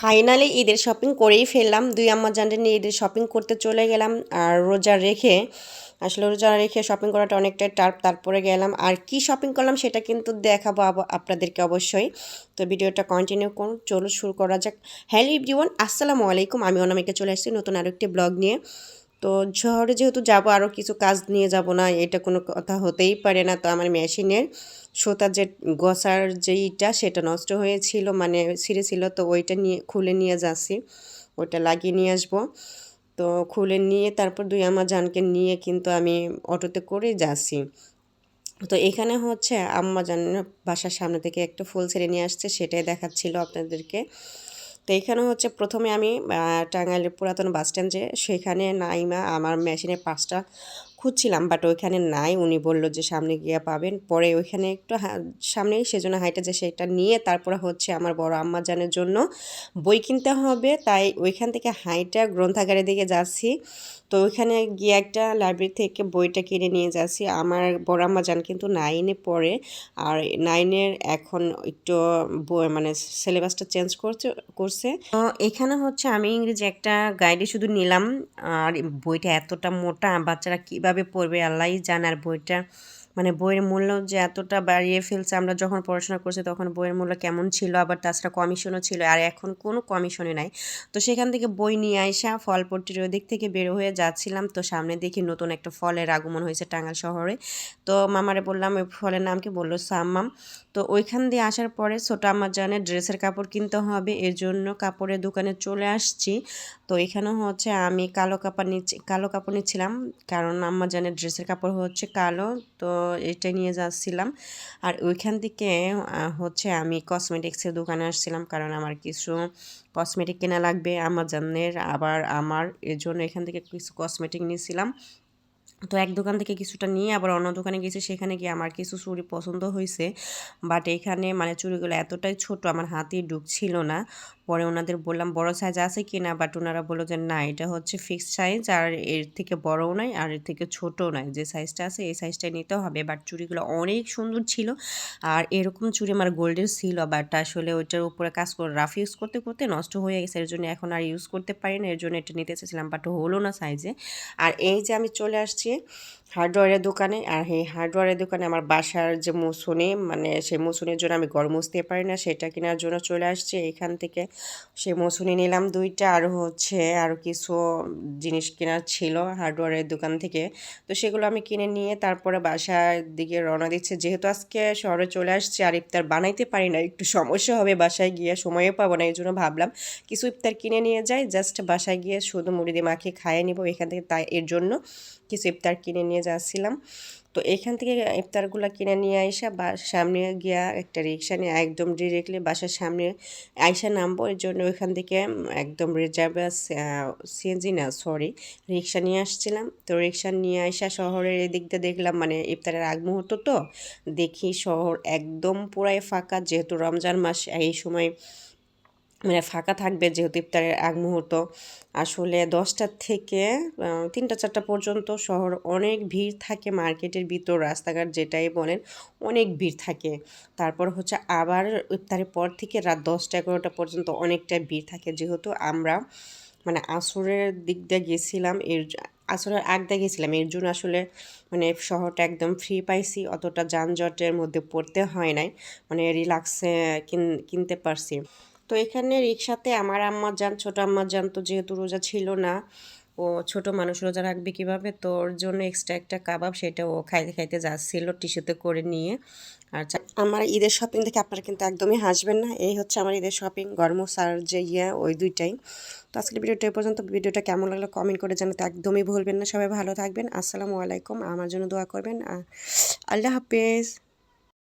Finally ঈদের shopping করেই ফেললাম। দুই আম্মাজানদের নিয়ে ঈদের শপিং করতে চলে গেলাম। আর রোজা রেখে আসলে রোজা রেখে শপিং করাটা অনেকটাই টাফ। তারপরে গেলাম আর কি শপিং করলাম সেটা কিন্তু দেখাবো আপনাদেরকে অবশ্যই। তো ভিডিওটা কন্টিনিউ করুন, চলো শুরু করা যাক। হ্যালো এভরিওয়ান, আসসালামু আলাইকুম। আমি অনামিকা চলে আসছি নতুন আরও একটি ব্লগ নিয়ে। তো শহরে যেহেতু যাব, আরও কিছু কাজ নিয়ে যাব না, এটা কোনো কথা হতেই পারে না। তো আমার মেশিনের সুতার যে গসার যেইটা সেটা নষ্ট হয়েছিল, মানে ছিঁড়েছিল, তো ওইটা নিয়ে খুলে নিয়ে যাচ্ছি, ওইটা লাগিয়ে নিয়ে আসবো। তো খুলে নিয়ে তারপর দুই আমার জানকে নিয়ে কিন্তু আমি অটোতে করে যাচ্ছি। তো এখানে হচ্ছে আম্মা জান বাসার সামনে থেকে একটা ফুল ছেড়ে নিয়ে আসছে, সেটাই দেখাচ্ছিল আপনাদেরকে। তো এখানে হচ্ছে প্রথমে আমি টাঙ্গাইলের পুরাতন বাস স্ট্যান্ড, যে সেখানে নাইমা আমার মেশিনের পার্টসটা খুঁজছিলাম, বাট ওইখানে নাই। উনি বলল যে সামনে গিয়ে পাবেন। পরে ওইখানে একটু সামনেই, সেজন্য হাইটে যে সেটা নিয়ে তারপরে হচ্ছে আমার বড় আম্মাজানের জন্য বই কিনতে হবে, তাই ওইখান থেকে হাইটা গ্রন্থাগারের দিকে যাচ্ছি। তো ওইখানে গিয়ে একটা লাইব্রেরি থেকে বইটা কিনে নিয়ে যাচ্ছি। আমার বড় আম্মাজান কিন্তু 9-এ পড়ে, আর 9-এর এখন একটু মানে সিলেবাসটা চেঞ্জ করছে। তো এখানে হচ্ছে আমি ইংরেজি একটা গাইডে শুধু নিলাম। আর বইটা এতটা মোটা, বাচ্চারা কিভাবে পড়বে আল্লাহই জানে। আর বইটা মানে বইয়ের মূল্য যে এতটা বাড়িয়ে ফেলছে, আমরা যখন পড়াশোনা করছি তখন বইয়ের মূল্য কেমন ছিল, আবার তাছাড়া কমিশনও ছিল, আর এখন কোনো কমিশনই নাই। তো সেখান থেকে বই নিয়ে আইসা ফলপট্টির ওদিক থেকে বের হয়ে যাচ্ছিলাম। তো সামনে দেখি নতুন একটা ফলের আগমন হয়েছে টাঙ্গাইল শহরে। তো মামারে বললাম ওই ফলের নাম কি, বললো সাম্মাম। তো ওইখান দিয়ে আসার পরে ছোটো আমার জানে ড্রেসের কাপড় কিনতে হবে, এর জন্য কাপড়ের দোকানে চলে আসছি। তো এখানে হচ্ছে আমি কালো কাপড় নিচ্ছিলাম, কারণ আম্মা জানে ড্রেসের কাপড় হচ্ছে কালো। তো এটা নিয়ে যাচ্ছিলাম। আর ওইখান থেকে হচ্ছে আমি কসমেটিক্সের দোকানে আসছিলাম, কারণ আমার কিছু কসমেটিক কেনা লাগবে আমাজনের, আবার আমার এর জন্য এখান থেকে কিছু কসমেটিক নিয়েছিলাম। তো এক দোকান থেকে কিছুটা নিয়ে আবার অন্য দোকানে গেছি, সেখানে গিয়ে আমার কিছু চুড়ি পছন্দ হয়েছে, বাট এখানে মানে চুড়িগুলো এতটাই ছোট আমার হাতে ঢুকছিল না। পরে ওনাদের বললাম বড় সাইজ আছে কি না, বাট ওনারা বললো যে না, এটা হচ্ছে ফিক্সড সাইজ, আর এর থেকে বড়ও নাই আর এর থেকে ছোটও নাই, যে সাইজটা আছে এই সাইজটাই নিতে হবে। বাট চুড়িগুলো অনেক সুন্দর ছিল, আর এরকম চুড়ি আমার গোল্ডের ছিল, বাট আসলে ওইটার উপরে কাজ করে রাফ ইউজ করতে করতে নষ্ট হয়ে গেছে, এর জন্য এখন আর ইউজ করতে পারি না, এর জন্য এটা নিতে চেয়েছিলাম, বাট হলো না সাইজে। আর এই যে আমি চলে আসছি হার্ডওয়্যারের দোকানে। আর এই হার্ডওয়্যারের দোকানে আমার বাসার যে মুছুনি, মানে সেই মুছুনির জন্য আমি ঘর মুছতে পারি না, সেটা কেনার জন্য চলে আসছে। এখান থেকে সেই মুছুনি নিলাম 2টা, আর হচ্ছে আরও কিছু জিনিস কেনার ছিল হার্ডওয়্যারের দোকান থেকে। তো সেগুলো আমি কিনে নিয়ে তারপরে বাসার দিকে রওনা দিচ্ছে। যেহেতু আজকে শহরে চলে আসছি আর ইফতার বানাইতে পারি না, একটু সমস্যা হবে বাসায় গিয়ে, সময়ও পাবো না, এই জন্য ভাবলাম কিছু ইফতার কিনে নিয়ে যাই, জাস্ট বাসায় গিয়ে শুধু মুড়ি দিয়ে মাখিয়ে খাইয়ে নিব এখান থেকে, তাই এর জন্য কিছু ইফতার কিনে নিয়ে যাচ্ছিলাম। তো এখান থেকে ইফতারগুলো কিনে নিয়ে আইসা সামনে গিয়া একটা রিক্সা নিয়ে একদম ডিরেক্টলি বাসার সামনে আইসা নামবো, এর জন্য ওইখান থেকে একদম রিজার্ভে সিএনজি না সরি রিক্সা নিয়ে আসছিলাম। তো রিক্সা নিয়ে আইসা শহরের এদিক দিয়ে দেখলাম, মানে ইফতারের আগ মুহূর্ত, তো দেখি শহর একদম পুরাই ফাঁকা, যেহেতু রমজান মাস এই সময় মানে ফাঁকা থাকবে, যেহেতু ইফতারের আগ মুহূর্ত। আসলে 10টা থেকে 3টা 4টা পর্যন্ত শহর অনেক ভিড় থাকে, মার্কেটের ভিতর রাস্তাঘাট যেটাই বলেন অনেক ভিড় থাকে। তারপর হচ্ছে আবার ইফতারের পর থেকে রাত 10টা 11টা পর্যন্ত অনেকটা ভিড় থাকে, যেহেতু আমরা মানে আসরের দিক দিয়ে গেছিলাম, আসরের আগ দিয়ে গেছিলাম, এর জন্য আসলে মানে শহরটা একদম ফ্রি পাইছি, অতটা যানজটের মধ্যে পড়তে হয় নাই, মানে রিল্যাক্সে কিনতে পারছি। তো এখানে রিক্সাতে আমার আম্মাজান, ছোটো আম্মাজান তো যেহেতু রোজা ছিল না, ও ছোট মানুষ রোজা রাখবে কীভাবে, তো ওর জন্য এক্সট্রা একটা কাবাব, সেটা ও খাইতে খাইতে যাচ্ছিল টিস্যুতে করে নিয়ে। আর আমার ঈদের শপিং দেখে আপনারা কিন্তু একদমই হাসবেন না, এই হচ্ছে আমার ঈদের শপিং, গরমোস আর যে ওই দুইটাই। তো আজকের ভিডিওটা এই পর্যন্ত। ভিডিওটা কেমন লাগলো কমেন্ট করে জানাতে একদমই ভুলবেন না। সবাই ভালো থাকবেন, আসসালামু আলাইকুম, আমার জন্য দোয়া করবেন, আল্লাহ হাফেজ।